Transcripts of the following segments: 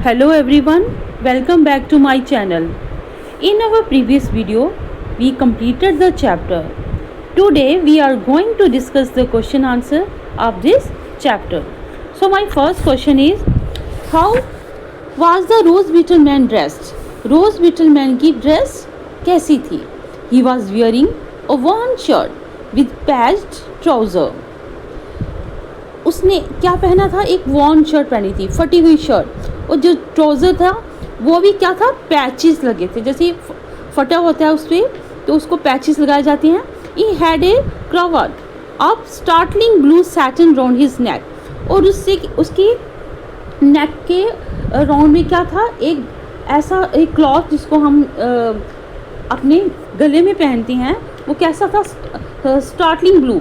Hello everyone, welcome back to my channel. In our previous video, we completed the chapter. Today we are going to discuss the question answer of this chapter. So my first question is, how was the rose beetle man dressed? Rose beetle man की dress कैसी थी? He was wearing a worn shirt with patched trouser. उसने क्या पहना था? एक Warne shirt पहनी थी, फटी हुई शर्ट, और जो ट्राउज़र था वो भी क्या था? पैचेस लगे थे, जैसे फटा होता है उस पर तो उसको पैचेस लगाए जाते हैं. He had a cravat of startling blue satin round his neck, और उससे उसकी नेक के राउंड में क्या था? एक ऐसा एक क्लॉथ जिसको हम अपने गले में पहनते हैं, वो कैसा था? स्टार्टलिंग ब्लू,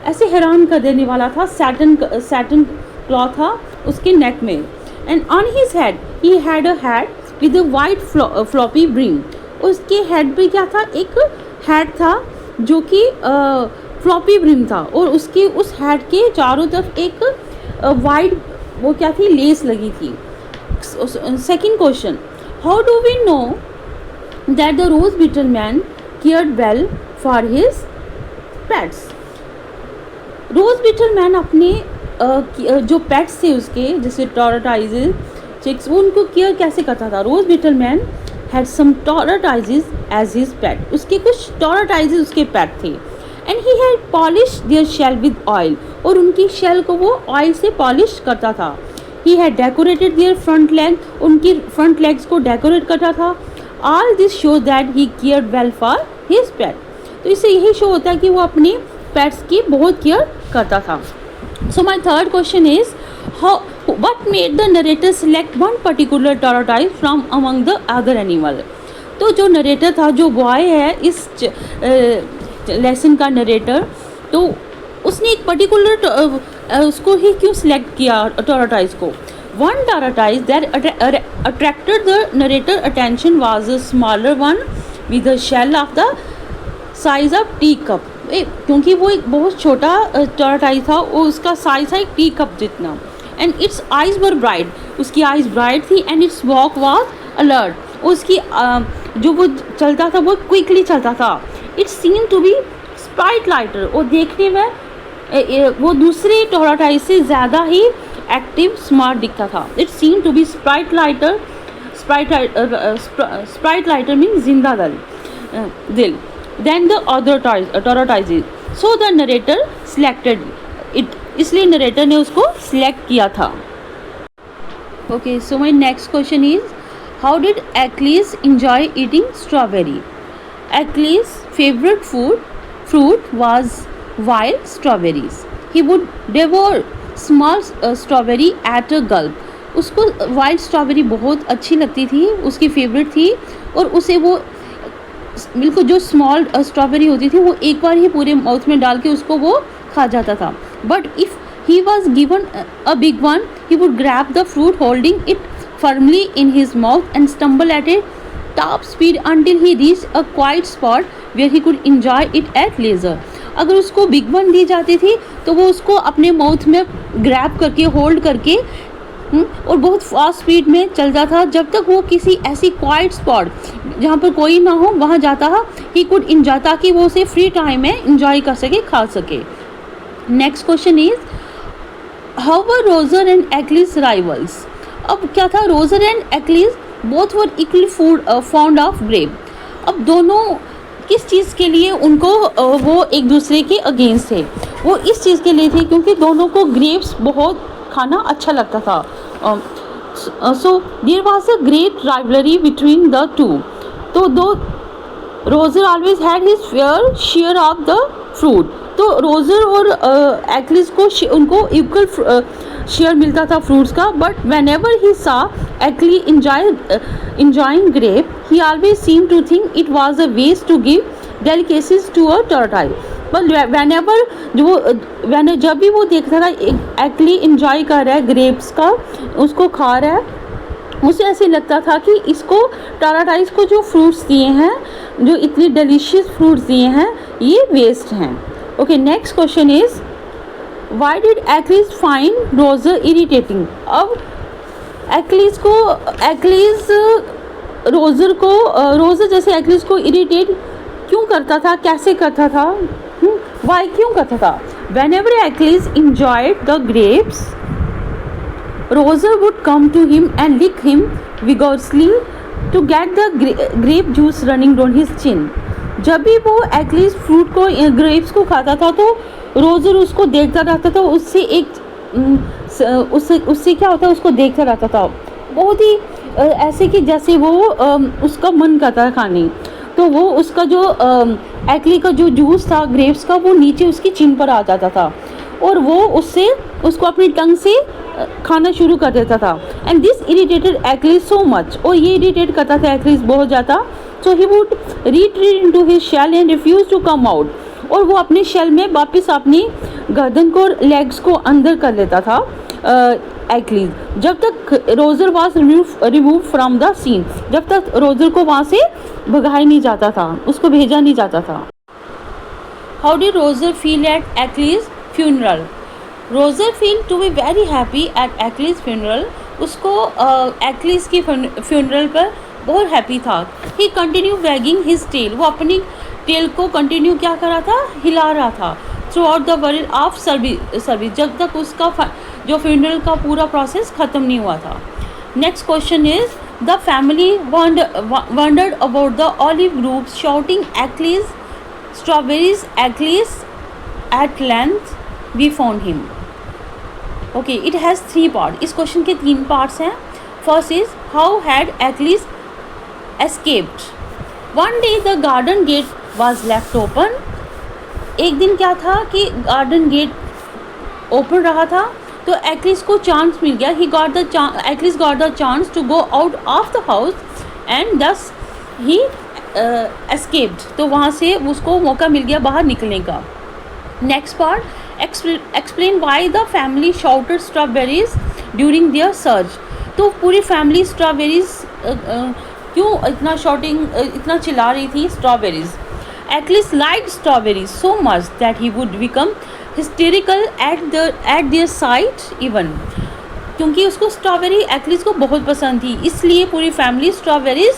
ऐसे हैरान कर देने वाला था. सैटिन क्लॉथ था उसके नेक में. And on his head he had a hat with a white floppy brim. उसके हेड पे क्या था? एक हैट था जो कि फ्लॉपी ब्रिम था, और उसके उस हैट के चारों तरफ एक वाइट वो क्या थी? लेस लगी थी. Second question, how do we know that the rose beetle man cared well for his pets? Rose beetle man अपने जो पेट्स थे उसके, जैसे टॉर्टोइजेस, चिक्स, वो उनको केयर कैसे करता था? Rose beetle man had some tortoises as his pet. उसके कुछ टॉर्टोइजेस उसके पेट थे. And he had polish their shell with oil, और उनकी शेल को वो ऑयल से पॉलिश करता था. He had decorated their front leg, उनकी फ्रंट लेग्स को डेकोरेट करता था. All this show that he cared well for his pet. तो इससे यही शो होता है कि वो अपने पेट्स की बहुत केयर करता था. So my third question is, how what made the narrator select one particular tortoise from among the other animal? तो जो नरेटर था, जो बॉय है इस लेसन का नरेटर, तो उसने एक पर्टिकुलर उसको ही क्यों सिलेक्ट किया टॉर्टोइज को? One tortoise that attracted the narrator attention was a smaller one with a shell of the size of tea cup. क्योंकि वो एक बहुत छोटा टॉर्टोइज था, और उसका साइज था एक टी कप जितना. And its eyes were bright, उसकी आइज ब्राइट थी. And its walk was alert, उसकी जो वो चलता था वो क्विकली चलता था. It seem to be sprightlier, और देखने में वो दूसरे टॉर्टोइज से ज़्यादा ही एक्टिव स्मार्ट दिखता था. It seem to be sprightlier. Sprightlier mean जिंदा दिल than the other tortoises. So the narrator selected it. इसलिए narrator ने उसको select किया था. Okay, so my next question is, how did Achilles enjoy eating strawberry? Achilles' favorite fruit was wild strawberries. He would devour small strawberry at a gulp. उसको wild strawberry बहुत अच्छी लगती थी, उसकी favorite थी, और उसे वो बिल्कुल जो स्मॉल स्ट्रॉबेरी होती थी वो एक बार ही पूरे माउथ में डाल के उसको वो खा जाता था. But if he was given a big one, he would grab the fruit holding it firmly in his mouth and stumble at a top speed until he reach a quiet spot where he could enjoy it at leisure. अगर उसको big one दी जाती थी तो वो उसको अपने mouth में grab करके होल्ड करके और बहुत फास्ट स्पीड में चलता था, जब तक वो किसी ऐसी क्वाइट स्पॉट जहाँ पर कोई ना हो वहाँ जाता था. ही कुड इंजॉय, ताकि वो उसे फ्री टाइम में इंजॉय कर सके, खा सके. Next question is, how were Roger and Achilles rivals? अब क्या था? Roger and Achilles both were equally fond of grape. अब दोनों किस चीज़ के लिए उनको वो एक दूसरे के अगेंस्ट थे? वो इस चीज़ के लिए थे क्योंकि दोनों को ग्रेप्स बहुत खाना अच्छा लगता था. So there was a great rivalry between the two. तो दो Roger always had his fair share of the fruit. तो रोजर और एक्लिस को उनको इक्वल शेयर मिलता था फ्रूट्स का. बट वेन एवर ही सा एक्ली enjoying grape, he always seemed to think it was a waste to give delicacies to a tortoise. But जब भी वो देखता था एक्ली इंजॉय कर रहा है ग्रेप्स का, उसको खा रहा है, उसे ऐसे लगता था कि इसको टॉर्टोइज को जो फ्रूट्स दिए हैं, जो इतने डिलीशियस फ्रूट्स दिए हैं, ये वेस्ट हैं. Okay, next question is, why did Achilles find Roger irritating? अब एक्लीज रोज़र जैसे एक्लीज को इरिटेट क्यों करता था, कैसे करता था, वाई क्यों करता था? Whenever Achilles enjoyed the grapes, Roser would come to him and lick him vigorously to get the grape juice running down his chin. जब भी वो एक्लीज फ्रूट को ग्रेप्स को खाता था तो रोजर उसको देखता रहता था, उससे क्या होता है, उसको देखता रहता था बहुत ही ऐसे कि जैसे वो उसका मन करता था खाने। तो वो उसका जो एक्ली का जो जूस था ग्रेप्स का वो नीचे उसकी चिन पर आ जाता था और वो उसको अपनी टंग से खाना शुरू कर देता था। And this irritated Achilles so much, और ये इरिटेट करता था एक्लीज बहुत ज़्यादा। So he would retreat into his shell and refuse to come out, और वो अपने शेल में वापस अपनी गर्दन को और लेग्स को अंदर कर लेता था एक्लीज, जब तक Roger was remove from the scene, जब तक रोजर को वहाँ से भगाया नहीं जाता था, उसको भेजा नहीं जाता था। How did Roger feel at Achilles funeral? Roger feel to be very happy at Achilles funeral. उसको एक्लीज की फ्यूनरल पर बहुत हैप्पी था। He continue wagging his tail, वो अपनी टेल को कंटिन्यू क्या कर रहा था, हिला रहा था through out the world of service, जब तक उसका जो फ्यूनरल का पूरा प्रोसेस ख़त्म नहीं हुआ था। Next question is the family wondered about the olive groups shouting Achilles strawberries Achilles at length we found him. Okay, it has 3 part. इस क्वेश्चन के 3 पार्ट्स हैं। First is how had Achilles escaped? One day the garden gate was left open. एक दिन क्या था कि garden gate open रहा था तो एक्लीज को चांस मिल गया। Achilles got the chance to go out of the house and thus he escaped, तो वहाँ से उसको मौका मिल गया बाहर निकलने का। Next part, explain why the family shouted strawberries during their search. तो पूरी फैमिली स्ट्रॉबेरीज क्यों इतना चिल्ला रही थी strawberries. Achilles liked strawberries so much that he would become hysterical eight there site even, क्योंकि उसको स्ट्रॉबेरी एक्लीज को बहुत पसंद थी, इसलिए पूरी फैमिली स्ट्रॉबेरीज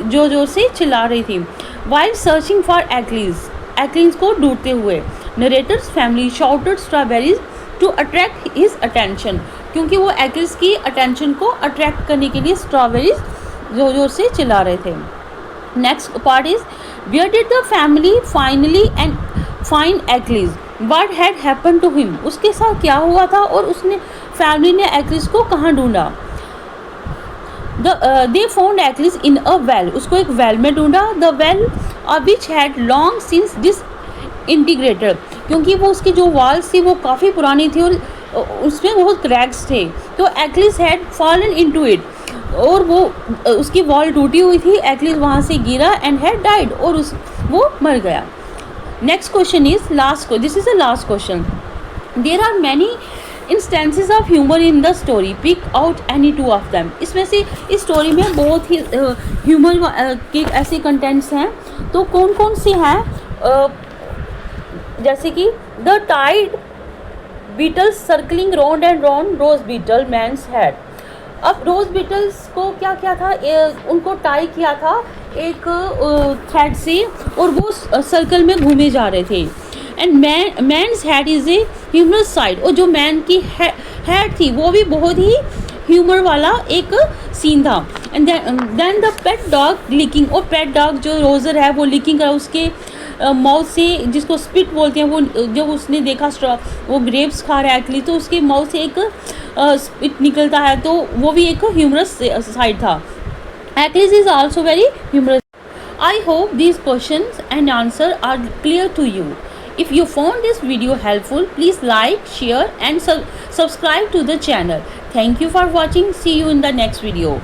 जोर जोर से चिल्ला रही थी। वाइल सर्चिंग फॉर एक्लीज को ढूंढते हुए narrator's family shouted strawberries to attract his attention, क्योंकि वो एक्लीज की अटेंशन को अट्रैक्ट करने के लिए स्ट्रॉबेरीज जोर जोर से चिल्ला रहे थे। Next part is where did the family finally and find Achilles, what had happen to him. उसके साथ क्या हुआ था और उसने फैमिली ने एक्लीज को कहाँ ढूंढा। They found Achilles in a well, उसको एक वेल में ढूंढा। The well which had long since disintegrated, क्योंकि वो उसकी जो वॉल्स थी वो काफ़ी पुरानी थी और उसमें बहुत क्रैक्स थे, तो Achilles had fallen into it, और वो उसकी वॉल टूटी हुई थी। एक्लीज वहाँ से गिरा एंड हैड डाइड, और वो मर गया। Next question is this is the last question. There are many instances of humour in the story, pick out any 2 of them. इसमें से इस स्टोरी में बहुत ही ह्यूमर के ऐसे कंटेंट्स हैं, तो कौन कौन से हैं, जैसे कि the tied beetles circling round and round rose beetle man's head. अब रोज बीटल्स को क्या किया था, उनको टाई किया था एक थ्रेड से, और वो सर्कल में घूमे जा रहे थे। And man's head is a humorous side, और जो मैन की हेड थी वो भी बहुत ही ह्यूमर वाला एक सीन था। And then the pet dog licking, और पेट डॉग जो रोजर है वो लिकिंग कर उसके माउथ से, जिसको स्पिट बोलते हैं, वो जब उसने देखा वो ग्रेप्स खा रहा है एक्चुअली, तो उसके माउथ से एक स्पिट निकलता है, तो वो भी एक ह्यूमरस साइड था। Achilles is also very humorous. I hope these questions and answers are clear to you. If you found this video helpful, please like, share and subscribe to the channel. Thank you for watching. See you in the next video.